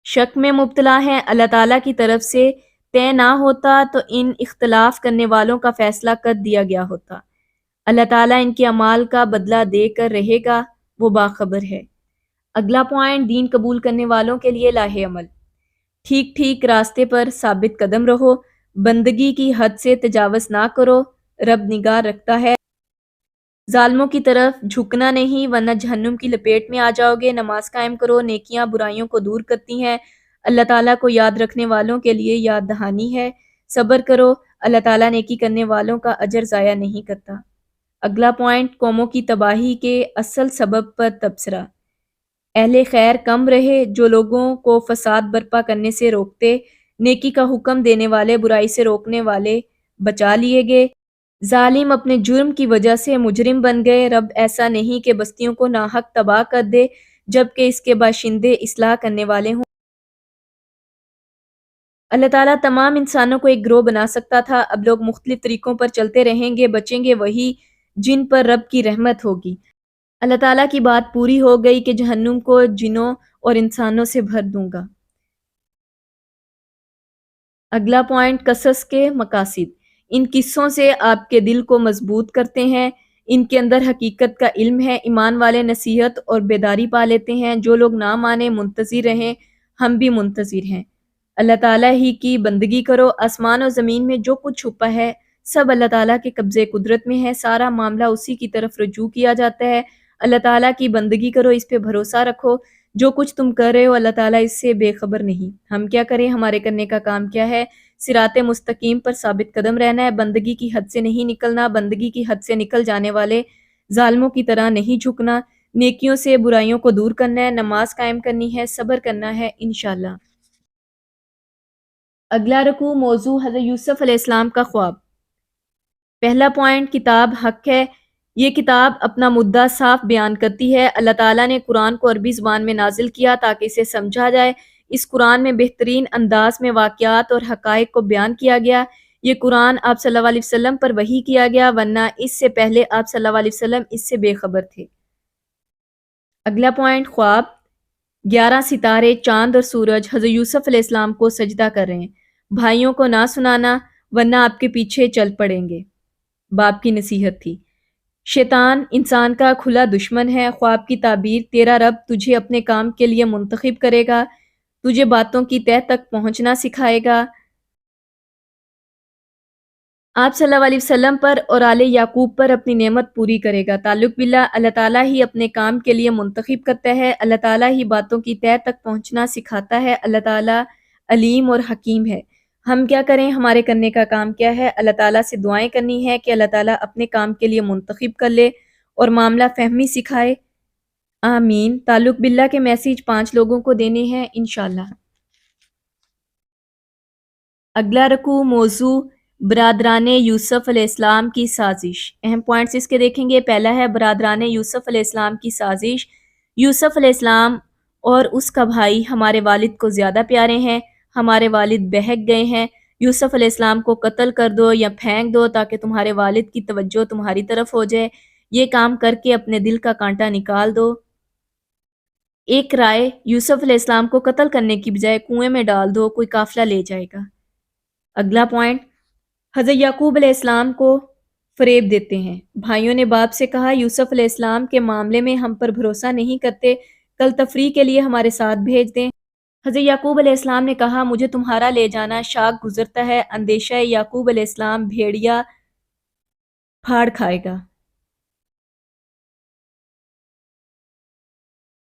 شک میں مبتلا ہیں، اللہ تعالیٰ کی طرف سے طے نہ ہوتا تو ان اختلاف کرنے والوں کا فیصلہ کر دیا گیا ہوتا۔ اللہ تعالیٰ ان کے اعمال کا بدلہ دے کر رہے گا، وہ باخبر ہے۔ اگلا پوائنٹ، دین قبول کرنے والوں کے لیے لاہ عمل۔ ٹھیک ٹھیک راستے پر ثابت قدم رہو، بندگی کی حد سے تجاوز نہ کرو، رب نگاہ رکھتا ہے۔ ظالموں کی طرف جھکنا نہیں ورنہ جہنم کی لپیٹ میں آ جاؤ گے۔ نماز قائم کرو، نیکیاں برائیوں کو دور کرتی ہیں، اللہ تعالیٰ کو یاد رکھنے والوں کے لیے یاد دہانی ہے۔ صبر کرو، اللہ تعالیٰ نیکی کرنے والوں کا اجر ضائع نہیں کرتا۔ اگلا پوائنٹ، قوموں کی تباہی کے اصل سبب پر تبصرہ۔ اہل خیر کم رہے جو لوگوں کو فساد برپا کرنے سے روکتے، نیکی کا حکم دینے والے برائی سے روکنے والے بچا لیے گئے۔ ظالم اپنے جرم کی وجہ سے مجرم بن گئے، رب ایسا نہیں کہ بستیوں کو ناحق تباہ کر دے جبکہ اس کے باشندے اصلاح کرنے والے ہوں۔ اللہ تعالیٰ تمام انسانوں کو ایک گروہ بنا سکتا تھا، اب لوگ مختلف طریقوں پر چلتے رہیں گے، بچیں گے وہی جن پر رب کی رحمت ہوگی۔ اللہ تعالیٰ کی بات پوری ہو گئی کہ جہنم کو جنوں اور انسانوں سے بھر دوں گا۔ اگلا پوائنٹ، قصص کے مقاصد۔ ان قصوں سے آپ کے دل کو مضبوط کرتے ہیں، ان کے اندر حقیقت کا علم ہے، ایمان والے نصیحت اور بیداری پا لیتے ہیں، جو لوگ نہ مانے منتظر رہیں، ہم بھی منتظر ہیں۔ اللہ تعالیٰ ہی کی بندگی کرو، آسمان و زمین میں جو کچھ چھپا ہے سب اللہ تعالیٰ کے قبضے قدرت میں ہے، سارا معاملہ اسی کی طرف رجوع کیا جاتا ہے۔ اللہ تعالیٰ کی بندگی کرو، اس پہ بھروسہ رکھو، جو کچھ تم کر رہے ہو اللہ تعالیٰ اس سے بے خبر نہیں۔ ہم کیا کریں، ہمارے کرنے کا کام کیا ہے؟ صراط مستقیم پر ثابت قدم رہنا ہے، بندگی کی حد سے نہیں نکلنا، بندگی کی حد سے نکل جانے والے ظالموں کی طرح نہیں جھکنا، نیکیوں سے برائیوں کو دور کرنا ہے، نماز قائم کرنی ہے، صبر کرنا ہے انشاءاللہ۔ اگلا رکوع موضوع حضرت یوسف علیہ السلام کا خواب۔ پہلا پوائنٹ، کتاب حق ہے۔ یہ کتاب اپنا مدعا صاف بیان کرتی ہے۔ اللہ تعالیٰ نے قرآن کو عربی زبان میں نازل کیا تاکہ اسے سمجھا جائے۔ اس قرآن میں بہترین انداز میں واقعات اور حقائق کو بیان کیا گیا۔ یہ قرآن آپ صلی اللہ علیہ وسلم پر وحی کیا گیا، ورنہ اس سے پہلے آپ صلی اللہ علیہ وسلم اس سے بے خبر تھے۔ اگلا پوائنٹ، خواب۔ 11 ستارے، چاند اور سورج حضرت یوسف علیہ السلام کو سجدہ کر رہے ہیں۔ بھائیوں کو نہ سنانا ورنہ آپ کے پیچھے چل پڑیں گے، باپ کی نصیحت تھی۔ شیطان انسان کا کھلا دشمن ہے۔ خواب کی تعبیر، تیرا رب تجھے اپنے کام کے لیے منتخب کرے گا، تجھے باتوں کی تہہ تک پہنچنا سکھائے گا، آپ صلی اللہ علیہ وسلم پر اور آل یعقوب پر اپنی نعمت پوری کرے گا۔ تعلق باللہ، اللہ تعالیٰ ہی اپنے کام کے لیے منتخب کرتا ہے، اللہ تعالیٰ ہی باتوں کی تہہ تک پہنچنا سکھاتا ہے، اللہ تعالیٰ علیم اور حکیم ہے۔ ہم کیا کریں، ہمارے کرنے کا کام کیا ہے؟ اللہ تعالیٰ سے دعائیں کرنی ہے کہ اللہ تعالیٰ اپنے کام کے لیے منتخب کر لے اور معاملہ فہمی سکھائے، آمین۔ تعلق باللہ کے میسیج 5 لوگوں کو دینے ہیں انشاءاللہ۔ اگلا رکوع موضوع برادران یوسف علیہ السلام کی سازش۔ اہم پوائنٹس اس کے دیکھیں گے۔ پہلا ہے برادران یوسف علیہ السلام کی سازش۔ یوسف علیہ السلام اور اس کا بھائی ہمارے والد کو زیادہ پیارے ہیں، ہمارے والد بہک گئے ہیں، یوسف علیہ السلام کو قتل کر دو یا پھینک دو تاکہ تمہارے والد کی توجہ تمہاری طرف ہو جائے، یہ کام کر کے اپنے دل کا کانٹا نکال دو۔ ایک رائے، یوسف علیہ السلام کو قتل کرنے کی بجائے کنویں میں ڈال دو، کوئی قافلہ لے جائے گا۔ اگلا پوائنٹ، حضرت یعقوب علیہ السلام کو فریب دیتے ہیں۔ بھائیوں نے باپ سے کہا یوسف علیہ السلام کے معاملے میں ہم پر بھروسہ نہیں کرتے، کل تفریح کے لیے ہمارے ساتھ بھیج دیں۔ حضرت یعقوب علیہ السلام نے کہا مجھے تمہارا لے جانا شاک گزرتا ہے، اندیشہ یعقوب علیہ السلام بھیڑیا پھاڑ کھائے گا۔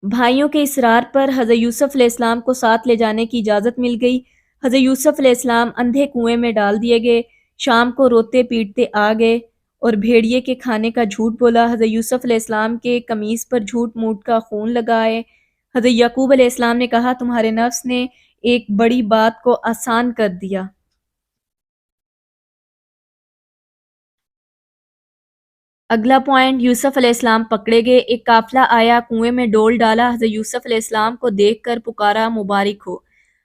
بھائیوں کے اصرار پر حضرت یوسف علیہ السلام کو ساتھ لے جانے کی اجازت مل گئی۔ حضرت یوسف علیہ السلام اندھے کنویں میں ڈال دیے گئے، شام کو روتے پیٹتے آ گئے اور بھیڑیے کے کھانے کا جھوٹ بولا۔ حضرت یوسف علیہ السلام کے قمیص پر جھوٹ موٹ کا خون لگائے۔ حضرت یعقوب علیہ السلام نے کہا تمہارے نفس نے ایک بڑی بات کو آسان کر دیا۔ اگلا پوائنٹ، یوسف علیہ السلام پکڑے گئے، ایک قافلہ آیا، کنویں میں ڈول ڈالا، حضرت یوسف علیہ السلام کو دیکھ کر پکارا مبارک ہو۔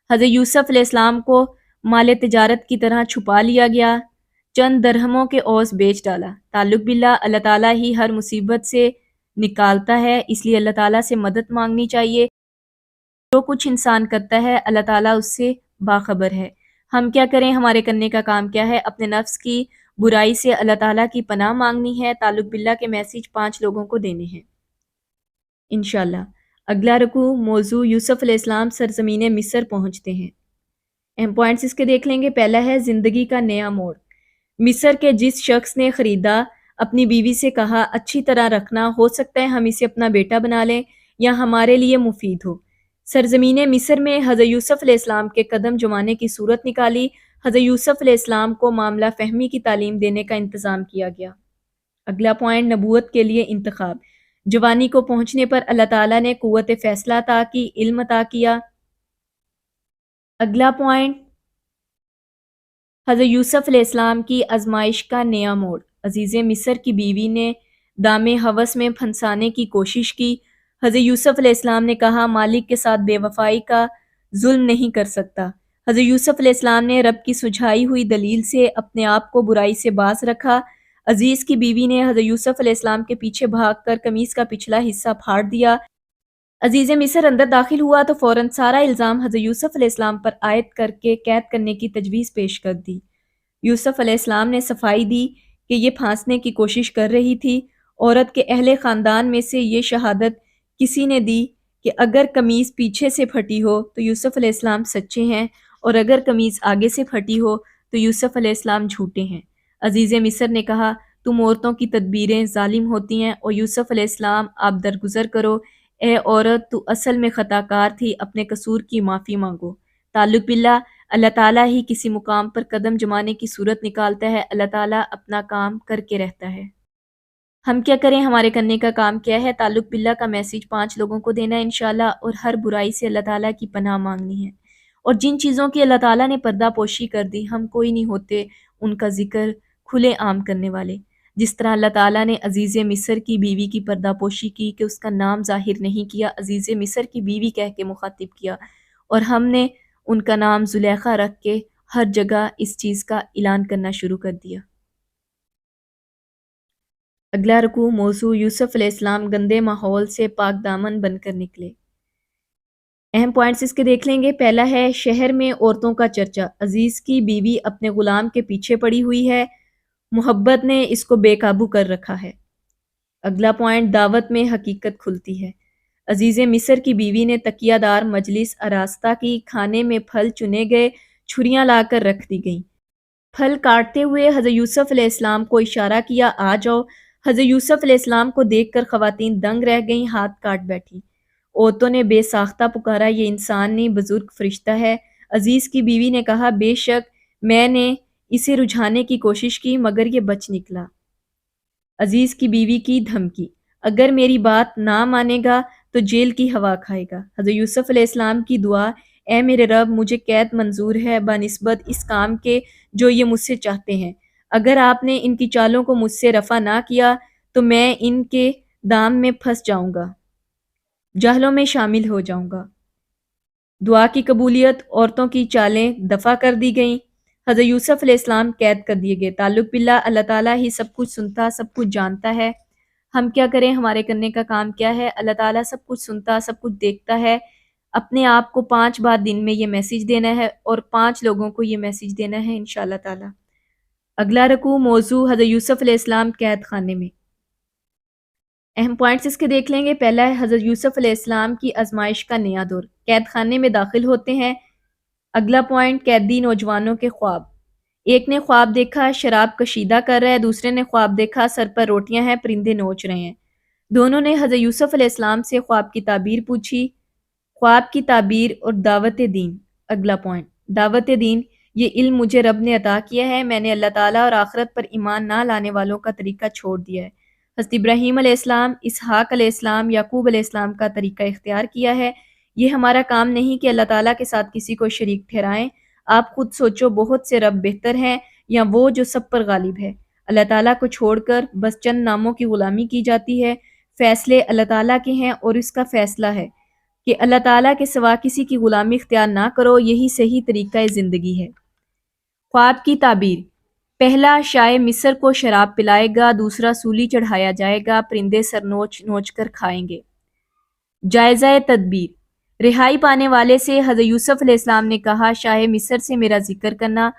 حضرت یوسف علیہ السلام کو مال تجارت کی طرح چھپا لیا گیا، چند درہموں کے عوض بیچ ڈالا۔ تعلق باللہ، اللہ تعالیٰ ہی ہر مصیبت سے نکالتا ہے، اس لیے اللہ تعالیٰ سے مدد مانگنی چاہیے۔ جو کچھ انسان کرتا ہے اللہ تعالیٰ اس سے باخبر ہے۔ ہم کیا کریں، ہمارے کرنے کا کام کیا ہے؟ اپنے نفس کی برائی سے اللہ تعالیٰ کی پناہ مانگنی ہے۔ تعلق باللہ کے میسیج 5 لوگوں کو دینے ہیں انشاءاللہ۔ اگلا رکوع موضوع یوسف علیہ السلام سرزمین مصر پہنچتے ہیں۔ اہم پوائنٹس اس کے دیکھ لیں گے۔ پہلا ہے زندگی کا نیا موڑ۔ مصر کے جس شخص نے خریدا اپنی بیوی سے کہا اچھی طرح رکھنا، ہو سکتا ہے ہم اسے اپنا بیٹا بنا لیں یا ہمارے لیے مفید ہو۔ سرزمین مصر میں حضرت یوسف علیہ السلام کے قدم جمانے کی صورت نکالی۔ حضرت یوسف علیہ السلام کو معاملہ فہمی کی تعلیم دینے کا انتظام کیا گیا۔ اگلا پوائنٹ، نبوت کے لیے انتخاب۔ جوانی کو پہنچنے پر اللہ تعالیٰ نے قوت فیصلہ عطا کی، علم عطا کیا۔ اگلا پوائنٹ، حضرت یوسف علیہ السلام کی آزمائش کا نیا موڑ۔ عزیز مصر کی بیوی نے دام ہوس میں پھنسانے کی کوشش کی۔ حضرت یوسف علیہ السلام نے کہا مالک کے ساتھ بے وفائی کا ظلم نہیں کر سکتا۔ حضرت یوسف علیہ السلام نے رب کی سجھائی ہوئی دلیل سے اپنے آپ کو برائی سے باز رکھا۔ عزیز کی بیوی نے حضرت یوسف علیہ السلام کے پیچھے بھاگ کر قمیص کا پچھلا حصہ پھاڑ دیا۔ عزیز مصر اندر داخل ہوا تو فوراً سارا الزام حضرت یوسف علیہ السلام پر عائد کر کے قید کرنے کی تجویز پیش کر دی۔ یوسف علیہ السلام نے صفائی دی کہ یہ پھانسنے کی کوشش کر رہی تھی۔ عورت کے اہل خاندان میں سے یہ شہادت کسی نے دی کہ اگر قمیص پیچھے سے پھٹی ہو تو یوسف علیہ السلام سچے ہیں، اور اگر قمیص آگے سے پھٹی ہو تو یوسف علیہ السلام جھوٹے ہیں۔ عزیز مصر نے کہا، تم عورتوں کی تدبیریں ظالم ہوتی ہیں، اور یوسف علیہ السلام آپ درگزر کرو، اے عورت تو اصل میں خطا کار تھی، اپنے قصور کی معافی مانگو۔ تعلق باللہ، اللہ تعالیٰ ہی کسی مقام پر قدم جمانے کی صورت نکالتا ہے، اللہ تعالیٰ اپنا کام کر کے رہتا ہے۔ ہم کیا کریں، ہمارے کرنے کا کام کیا ہے؟ تعلق باللہ کا میسیج 5 لوگوں کو دینا ہے انشاءاللہ، اور ہر برائی سے اللہ تعالیٰ کی پناہ مانگنی ہے۔ اور جن چیزوں کی اللہ تعالیٰ نے پردہ پوشی کر دی، ہم کوئی نہیں ہوتے ان کا ذکر کھلے عام کرنے والے۔ جس طرح اللہ تعالیٰ نے عزیز مصر کی بیوی کی پردہ پوشی کی کہ اس کا نام ظاہر نہیں کیا، عزیز مصر کی بیوی کہہ کے مخاطب کیا، اور ہم نے ان کا نام زلیخا رکھ کے ہر جگہ اس چیز کا اعلان کرنا شروع کر دیا۔ اگلا رکوع موضوع یوسف علیہ السلام گندے ماحول سے پاک دامن بن کر نکلے۔ اہم پوائنٹس اس کے دیکھ لیں گے۔ پہلا ہے شہر میں عورتوں کا چرچا، عزیز کی بیوی اپنے غلام کے پیچھے پڑی ہوئی ہے، محبت نے اس کو بے قابو کر رکھا ہے۔ اگلا پوائنٹ دعوت میں حقیقت کھلتی ہے، عزیز مصر کی بیوی نے تکیہ دار مجلس آراستہ کی، کھانے میں پھل چنے گئے، چھریاں لا کر رکھ دی گئیں۔ پھل کاٹتے ہوئے حضرت یوسف علیہ السلام کو اشارہ کیا، آ جاؤ۔ حضرت یوسف علیہ السلام کو دیکھ کر خواتین دنگ رہ گئیں، ہاتھ کاٹ بیٹھی۔ عورتوں نے بے ساختہ پکارا، یہ انسان نہیں بزرگ فرشتہ ہے۔ عزیز کی بیوی نے کہا، بے شک میں نے اسے رجھانے کی کوشش کی مگر یہ بچ نکلا۔ عزیز کی بیوی کی دھمکی، اگر میری بات نہ مانے گا تو جیل کی ہوا کھائے گا۔ حضرت یوسف علیہ السلام کی دعا، اے میرے رب مجھے قید منظور ہے بنسبت اس کام کے جو یہ مجھ سے چاہتے ہیں، اگر آپ نے ان کی چالوں کو مجھ سے رفع نہ کیا تو میں ان کے دام میں پھنس جاؤں گا، جہلوں میں شامل ہو جاؤں گا۔ دعا کی قبولیت، عورتوں کی چالیں دفع کر دی گئیں، حضرت یوسف علیہ السلام قید کر دیے گئے۔ تعلق باللہ، اللہ تعالیٰ ہی سب کچھ سنتا، سب کچھ جانتا ہے۔ ہم کیا کریں، ہمارے کرنے کا کام کیا ہے؟ اللہ تعالیٰ سب کچھ سنتا، سب کچھ دیکھتا ہے۔ اپنے آپ کو 5 بار دن میں یہ میسیج دینا ہے، اور 5 لوگوں کو یہ میسیج دینا ہے انشاءاللہ تعالیٰ۔ اگلا رکوع موضوع حضرت یوسف علیہ السلام قید خانے میں۔ اہم پوائنٹس اس کے دیکھ لیں گے۔ پہلا ہے حضرت یوسف علیہ السلام کی آزمائش کا نیا دور، قید خانے میں داخل ہوتے ہیں۔ اگلا پوائنٹ قیدی نوجوانوں کے خواب۔ ایک نے خواب دیکھا شراب کشیدہ کر رہا ہے، دوسرے نے خواب دیکھا سر پر روٹیاں ہیں، پرندے نوچ رہے ہیں۔ دونوں نے حضرت یوسف علیہ السلام سے خواب کی تعبیر پوچھی۔ خواب کی تعبیر اور دعوت دین۔ اگلا پوائنٹ دعوت دین، یہ علم مجھے رب نے عطا کیا ہے، میں نے اللہ تعالیٰ اور آخرت پر ایمان نہ لانے والوں کا طریقہ چھوڑ دیا ہے۔ حضرت ابراہیم علیہ السلام، اسحاق علیہ السلام، یعقوب علیہ السلام کا طریقہ اختیار کیا ہے۔ یہ ہمارا کام نہیں کہ اللہ تعالیٰ کے ساتھ کسی کو شریک ٹھہرائیں۔ آپ خود سوچو، بہت سے رب بہتر ہیں یا وہ جو سب پر غالب ہے؟ اللہ تعالیٰ کو چھوڑ کر بس چند ناموں کی غلامی کی جاتی ہے۔ فیصلے اللہ تعالیٰ کے ہیں، اور اس کا فیصلہ ہے کہ اللہ تعالیٰ کے سوا کسی کی غلامی اختیار نہ کرو، یہی صحیح طریقہ زندگی ہے۔ خواب کی تعبیر، پہلا شاہ مصر کو شراب پلائے گا، دوسرا سولی چڑھایا جائے گا، پرندے سر نوچ نوچ کر کھائیں گے۔ جائزہ تدبیر، رہائی پانے والے سے حضرت یوسف علیہ السلام نے کہا، شاہ مصر سے میرا ذکر کرنا۔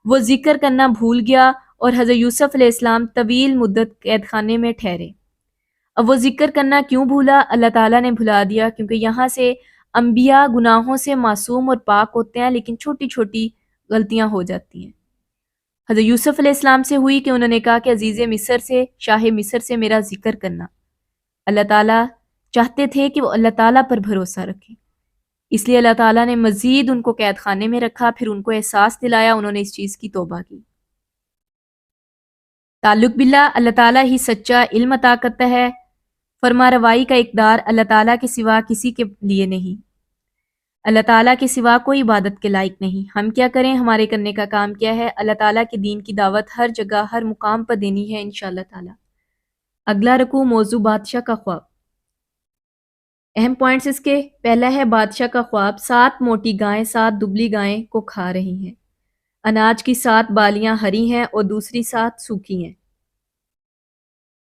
وہ ذکر کرنا بھول گیا، اور حضرت یوسف علیہ السلام طویل مدت قید خانے میں ٹھہرے۔ اب وہ ذکر کرنا کیوں بھولا؟ اللہ تعالیٰ نے بھلا دیا، کیونکہ یہاں سے انبیاء گناہوں سے معصوم اور پاک ہوتے ہیں، لیکن چھوٹی چھوٹی غلطیاں ہو جاتی ہیں۔ حضرت یوسف علیہ السلام سے ہوئی کہ انہوں نے کہا کہ عزیز مصر سے، شاہ مصر سے میرا ذکر کرنا۔ اللہ تعالیٰ چاہتے تھے کہ وہ اللہ تعالیٰ پر بھروسہ رکھیں، اس لیے اللہ تعالیٰ نے مزید ان کو قید خانے میں رکھا، پھر ان کو احساس دلایا، انہوں نے اس چیز کی توبہ کی۔ تعلق باللہ، اللہ تعالیٰ ہی سچا علم عطا کرتا ہے، فرما روائی کا اقدار اللہ تعالیٰ کے سوا کسی کے لیے نہیں، اللہ تعالیٰ کے سوا کوئی عبادت کے لائق نہیں۔ ہم کیا کریں، ہمارے کرنے کا کام کیا ہے؟ اللہ تعالیٰ کے دین کی دعوت ہر جگہ ہر مقام پر دینی ہے انشاءاللہ تعالیٰ۔ اگلا رکوع موضوع بادشاہ کا خواب۔ اہم پوائنٹس اس کے، پہلا ہے بادشاہ کا خواب، 7 موٹی گائیں 7 دبلی گائیں کو کھا رہی ہیں، اناج کی 7 بالیاں ہری ہیں اور دوسری 7 سوکھی ہیں۔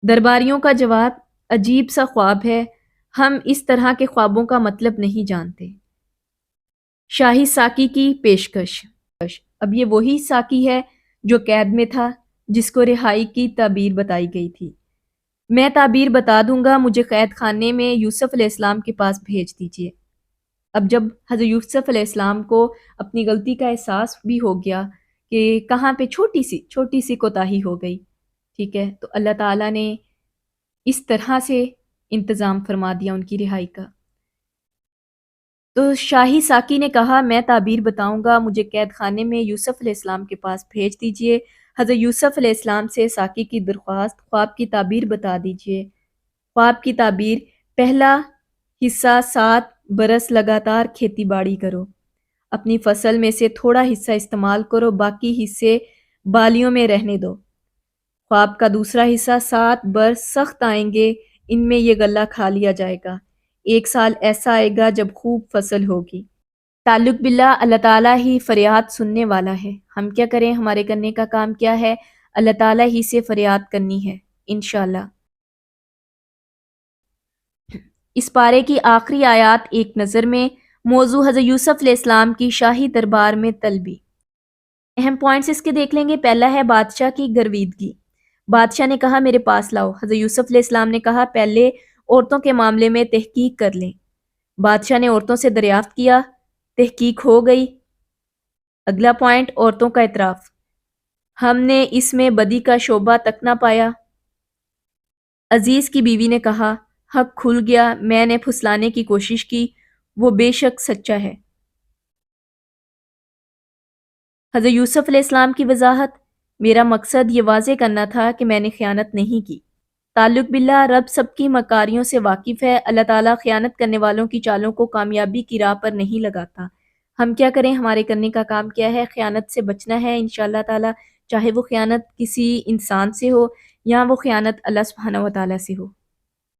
درباریوں کا جواب، عجیب سا خواب ہے، ہم اس طرح کے خوابوں کا مطلب نہیں جانتے۔ شاہی ساقی کی پیشکش، اب یہ وہی ساقی ہے جو قید میں تھا، جس کو رہائی کی تعبیر بتائی گئی تھی۔ میں تعبیر بتا دوں گا، مجھے قید خانے میں یوسف علیہ السلام کے پاس بھیج دیجیے۔ اب جب حضرت یوسف علیہ السلام کو اپنی غلطی کا احساس بھی ہو گیا کہ کہاں پہ چھوٹی سی کوتاہی ہو گئی، ٹھیک ہے، تو اللہ تعالیٰ نے اس طرح سے انتظام فرما دیا ان کی رہائی کا۔ تو شاہی ساقی نے کہا میں تعبیر بتاؤں گا، مجھے قید خانے میں یوسف علیہ السلام کے پاس بھیج دیجئے۔ حضرت یوسف علیہ السلام سے ساقی کی درخواست، خواب کی تعبیر بتا دیجئے۔ خواب کی تعبیر: پہلا حصہ 7 برس لگاتار کھیتی باڑی کرو، اپنی فصل میں سے تھوڑا حصہ استعمال کرو، باقی حصے بالیوں میں رہنے دو۔ خواب کا دوسرا حصہ: 7 برس سخت آئیں گے، ان میں یہ غلہ کھا لیا جائے گا، 1 سال ایسا آئے گا جب خوب فصل ہوگی۔ تعلق باللہ، اللہ تعالیٰ ہی فریاد سننے والا ہے، ہم کیا کریں، ہمارے کرنے کا کام کیا ہے، اللہ تعالیٰ ہی سے فریاد کرنی ہے انشاءاللہ۔ اس پارے کی آخری آیات ایک نظر میں، موضوع حضرت یوسف علیہ السلام کی شاہی دربار میں طلبی۔ اہم پوائنٹس اس کے دیکھ لیں گے۔ پہلا ہے بادشاہ کی گرویدگی۔ بادشاہ نے کہا میرے پاس لاؤ۔ حضرت یوسف علیہ السلام نے کہا پہلے عورتوں کے معاملے میں تحقیق کر لیں۔ بادشاہ نے عورتوں سے دریافت کیا، تحقیق ہو گئی۔ اگلا پوائنٹ، عورتوں کا اعتراف، ہم نے اس میں بدی کا شعبہ تک نہ پایا۔ عزیز کی بیوی نے کہا حق کھل گیا، میں نے پھسلانے کی کوشش کی، وہ بے شک سچا ہے۔ حضرت یوسف علیہ السلام کی وضاحت، میرا مقصد یہ واضح کرنا تھا کہ میں نے خیانت نہیں کی۔ تعلق باللہ، رب سب کی مکاریوں سے واقف ہے، اللہ تعالیٰ خیانت کرنے والوں کی چالوں کو کامیابی کی راہ پر نہیں لگاتا۔ ہم کیا کریں، ہمارے کرنے کا کام کیا ہے، خیانت سے بچنا ہے انشاءاللہ تعالیٰ، چاہے وہ خیانت کسی انسان سے ہو یا وہ خیانت اللہ سبحانہ و تعالیٰ سے ہو۔